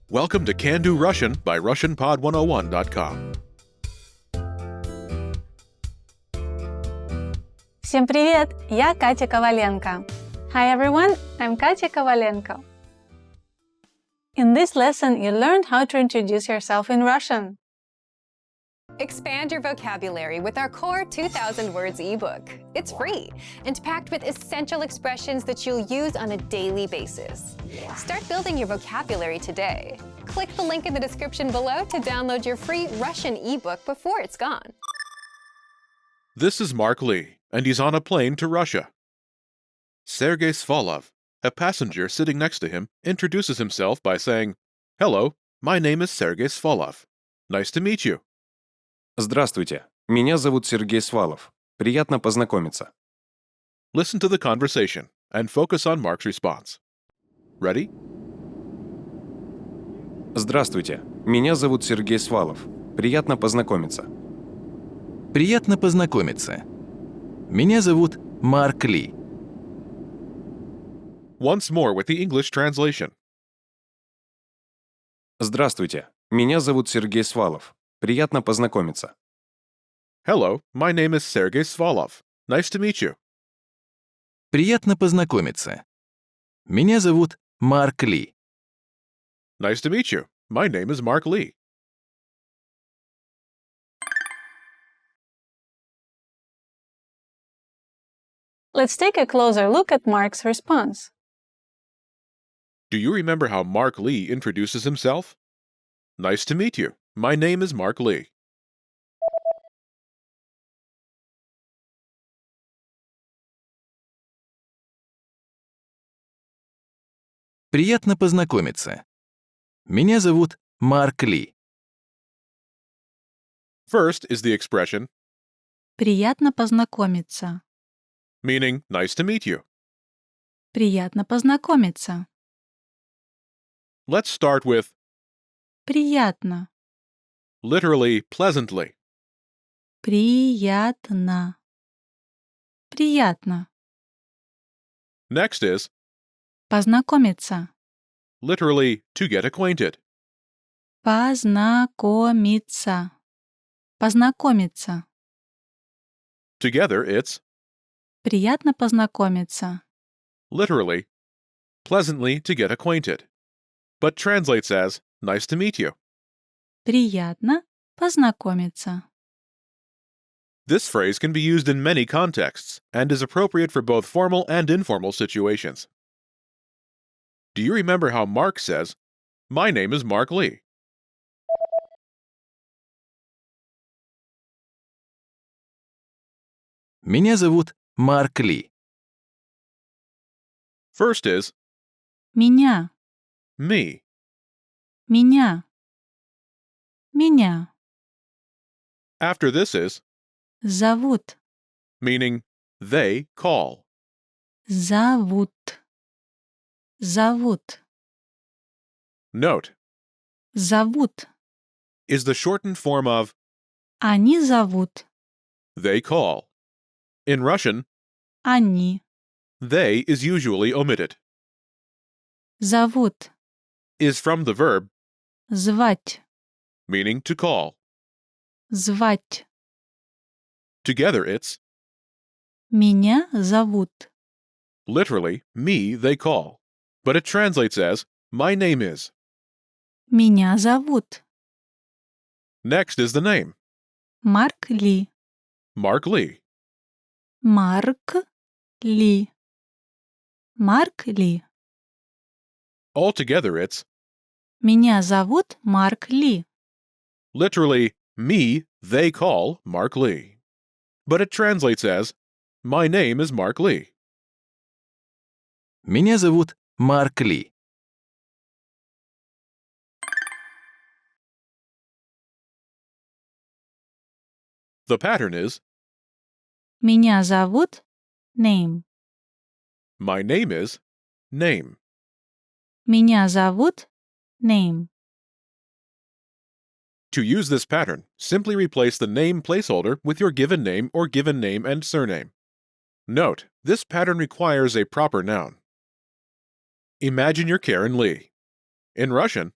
Welcome to Can Do Russian by RussianPod101.com. Всем привет! Я Катя Коваленко. Hi everyone, I'm Katya Kovalenko. In this lesson, you learned how to introduce yourself in Russian. Expand your vocabulary with our core 2,000 words ebook. It's free and packed with essential expressions that you'll use on a daily basis. Start building your vocabulary today. Click the link in the description below to download your free Russian ebook before it's gone. This is Mark Lee, and he's on a plane to Russia. Sergei Svalov, a passenger sitting next to him, introduces himself by saying, "Hello, my name is Sergei Svalov. Nice to meet you." Здравствуйте, меня зовут Сергей Свалов. Приятно познакомиться. Listen to the conversation and focus on Mark's response. Ready? Здравствуйте, меня зовут Сергей Свалов. Приятно познакомиться. Приятно познакомиться. Меня зовут Марк Ли. Once more with the English translation. Здравствуйте, меня зовут Сергей Свалов. Приятно познакомиться. Hello, my name is Sergei Svalov. Nice to meet you. Приятно познакомиться. Меня зовут Марк Ли. Nice to meet you. My name is Mark Lee. Let's take a closer look at Mark's response. Do you remember how Mark Lee introduces himself? Nice to meet you. My name is Mark Lee. Приятно познакомиться. Меня зовут Марк Ли. First is the expression, Приятно познакомиться. meaning nice to meet you. Приятно познакомиться. Let's start with Приятно. literally pleasantly. Приятно. Приятно. Next is Познакомиться. literally to get acquainted. Познакомиться. Познакомиться. Together it's Приятно познакомиться. literally pleasantly to get acquainted, but translates as nice to meet you. Приятно познакомиться. This phrase can be used in many contexts and is appropriate for both formal and informal situations. Do you remember how Mark says, "My name is Mark Lee"? Меня зовут Марк Ли. First is Меня. me. Меня. Меня. After this is Зовут. meaning they call. Зовут. Зовут. Note Зовут. is the shortened form of Они зовут. they call. In Russian, Они. they is usually omitted. Зовут. Is from the verb Звать. meaning to call. Звать. Together it's Меня зовут. literally me they call, but it translates as my name is. Меня зовут. Next is the name, Марк Ли. Mark Lee. Марк Ли. Марк Ли. Altogether it's Меня зовут Марк Ли. literally me they call Mark Lee, but it translates as my name is Mark Lee. Меня зовут Марк Ли. The pattern is Меня зовут Name. my name is name. Меня зовут Name. To use this pattern, simply replace the name placeholder with your given name or given name and surname. Note, this pattern requires a proper noun. Imagine you're Karen Lee. In Russian,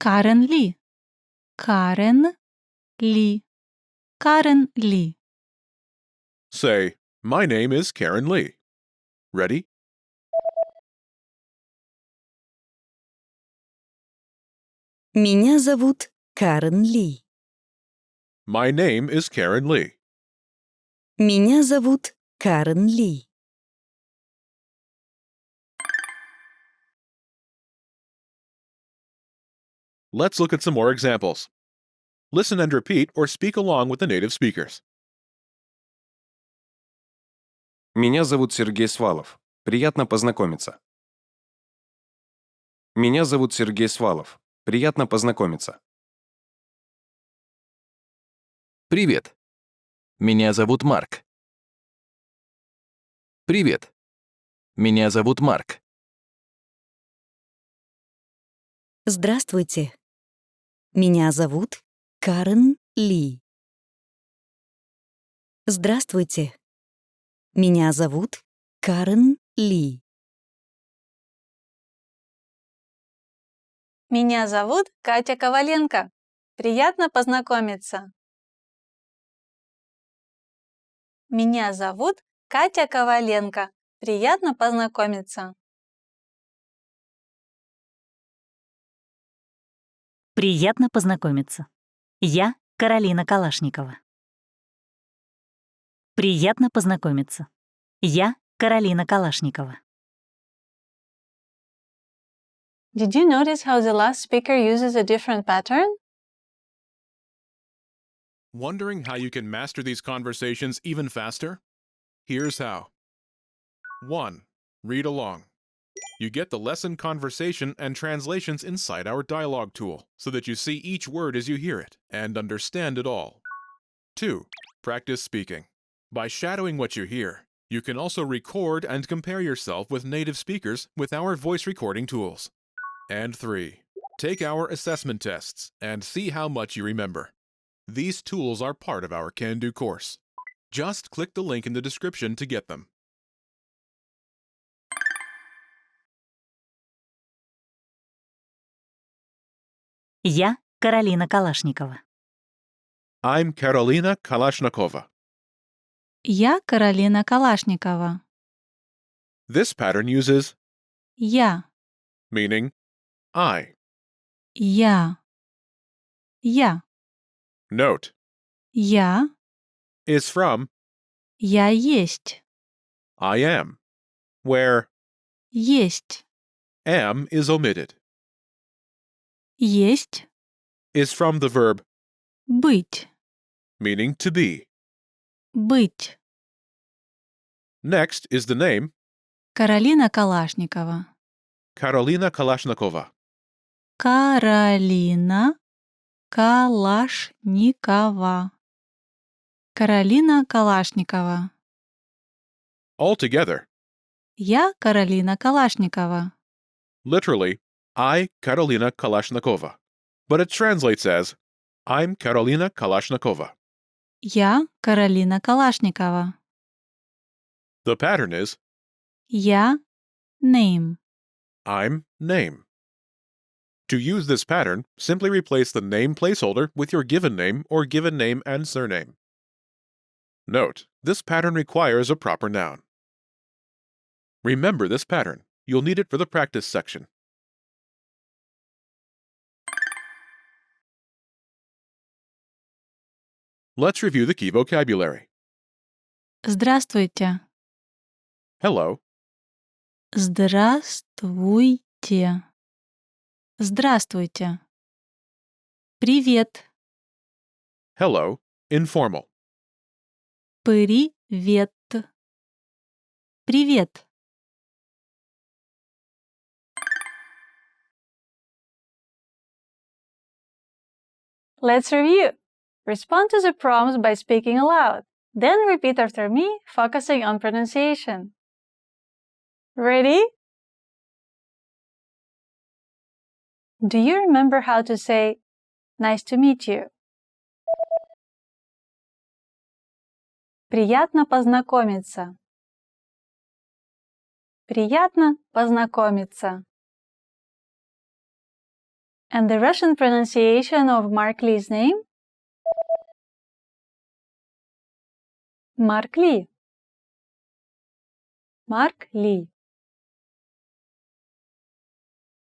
Карен Ли. Карен Ли. Карен Ли. Say, my name is Karen Lee. Ready? Меня зовут Карен Ли. My name is Karen Lee. Меня зовут Карен Ли. Let's look at some more examples. Listen and repeat or speak along with the native speakers. Меня зовут Сергей Свалов. Приятно познакомиться. Меня зовут Сергей Свалов. Приятно познакомиться. Привет. Меня зовут Марк. Привет. Меня зовут Марк. Здравствуйте. Меня зовут Карен Ли. Здравствуйте. Меня зовут Карен Ли. Меня зовут Катя Коваленко. Приятно познакомиться. Меня зовут Катя Коваленко. Приятно познакомиться. Приятно познакомиться. Я Каролина Калашникова. Приятно познакомиться. Я Каролина Калашникова. Did you notice how the last speaker uses a different pattern? Wondering how you can master these conversations even faster? Here's how. 1. Read along. You get the lesson conversation and translations inside our dialogue tool, so that you see each word as you hear it and understand it all. 2. Practice speaking. By shadowing what you hear, you can also record and compare yourself with native speakers with our voice recording tools. And 3. Take our assessment tests and see how much you remember. These tools are part of our Can-Do course. Just click the link in the description to get them. Я Каролина Калашникова. I'm Karolina Kalashnikova. Я Каролина Калашникова. This pattern uses Я. meaning I. Я. Я. Note Я. is from Я есть. I am, where Есть. am is omitted, Есть. is from the verb Быть. meaning to be. Быть. Next is the name Каролина Калашникова. Karolina Kalashnikova. Каролина Калашникова. Каролина Калашникова. Altogether, Я Каролина Калашникова. literally, I Karolina Kalashnikova. But it translates as I'm Karolina Kalashnikova. Я Каролина Калашникова. The pattern is Я name. I'm name. To use this pattern, simply replace the name placeholder with your given name or given name and surname. Note, this pattern requires a proper noun. Remember this pattern. You'll need it for the practice section. Let's review the key vocabulary. Здравствуйте. Hello, Здравствуйте. Здравствуйте. Привет. hello, informal. Привет. Привет. Let's review. Respond to the prompts by speaking aloud. Then repeat after me, focusing on pronunciation. Ready? Do you remember how to say, "Nice to meet you"? Приятно познакомиться. Приятно познакомиться. And the Russian pronunciation of Mark Lee's name? Mark Lee. Mark Lee.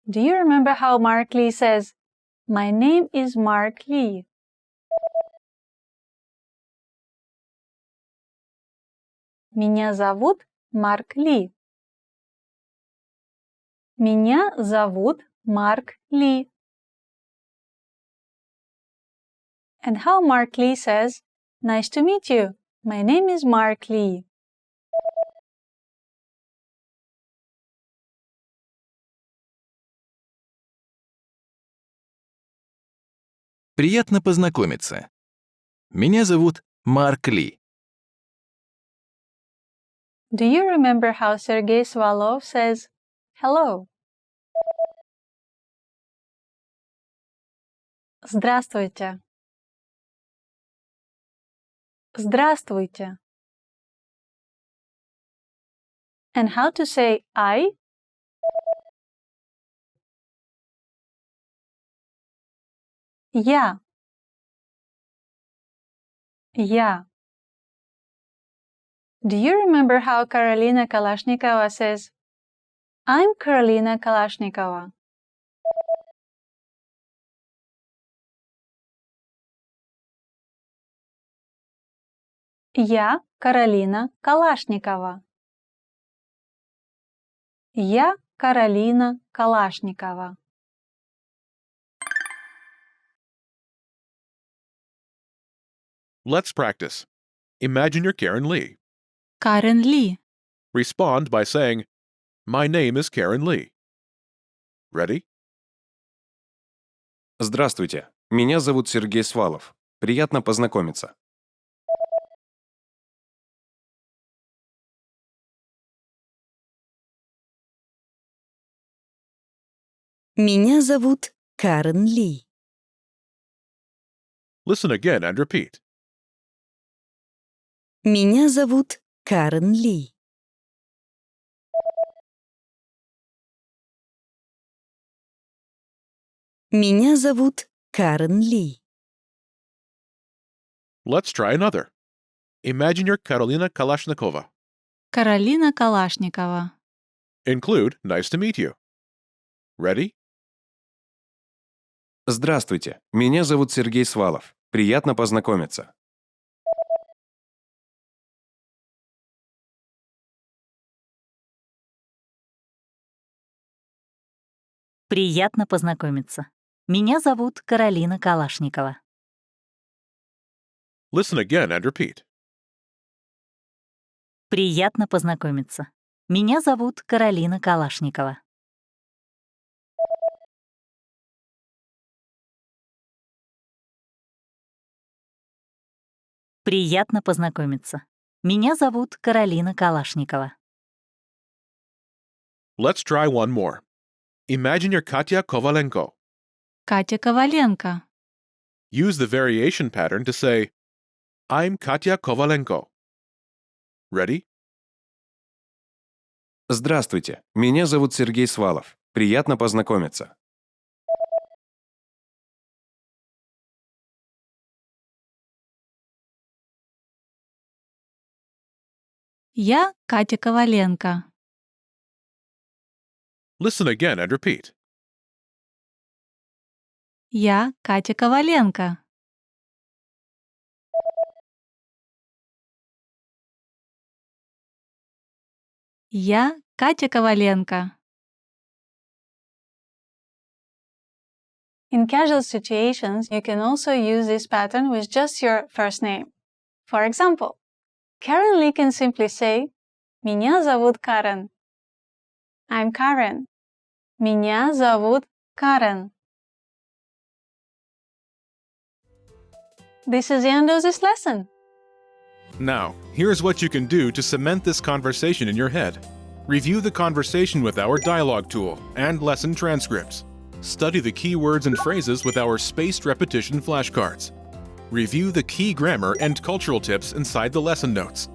Do you remember how Mark Lee says, "My name is Mark Lee"? Меня зовут Марк Ли. Меня зовут Марк Ли. And how Mark Lee says, "Nice to meet you. My name is Mark Lee." Приятно познакомиться. Меня зовут Марк Ли. Do you remember how Sergei Svalov says, "Hello"? Здравствуйте. Здравствуйте. And how to say I? Я. Я. Do you remember how Karolina Kalashnikova says, "I'm Karolina Kalashnikova"? Я Каролина Калашникова. Я Каролина Калашникова. Let's practice. Imagine you're Karen Lee. Карен Ли. Respond by saying, "My name is Karen Lee." Ready? Здравствуйте. Меня зовут Сергей Свалов. Приятно познакомиться. Меня зовут Карен Ли. Listen again and repeat. Меня зовут Карен Ли. Меня зовут Карен Ли. Let's try another. Imagine you're Karolina Kalashnikova. Каролина Калашникова. Include "Nice to meet you." Ready? Здравствуйте. Меня зовут Сергей Свалов. Приятно познакомиться. Приятно познакомиться. Меня зовут Каролина Калашникова. Listen again and repeat. Приятно познакомиться. Меня зовут Каролина Калашникова. Приятно познакомиться. Меня зовут Каролина Калашникова. Let's try one more. Imagine you're Katya Kovalenko. Катя Коваленко. Use the variation pattern to say, "I'm Katya Kovalenko." Ready? Здравствуйте. Меня зовут Сергей Свалов. Приятно познакомиться. Я Катя Коваленко. Listen again and repeat. Я Катя Коваленко. Я Катя Коваленко. In casual situations, you can also use this pattern with just your first name. For example, Karen Lee can simply say, "Меня зовут Karen." I'm Karen. Меня зовут Karen. This is the end of this lesson. Now, here's what you can do to cement this conversation in your head. Review the conversation with our dialogue tool and lesson transcripts. Study the key words and phrases with our spaced repetition flashcards. Review the key grammar and cultural tips inside the lesson notes.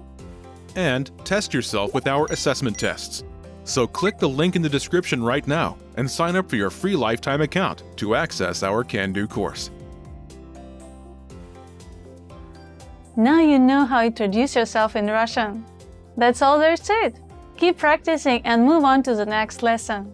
And test yourself with our assessment tests. So click the link in the description right now and sign up for your free lifetime account to access our Can-Do course. Now you know how to introduce yourself in Russian. That's all there is to it. Keep practicing and move on to the next lesson.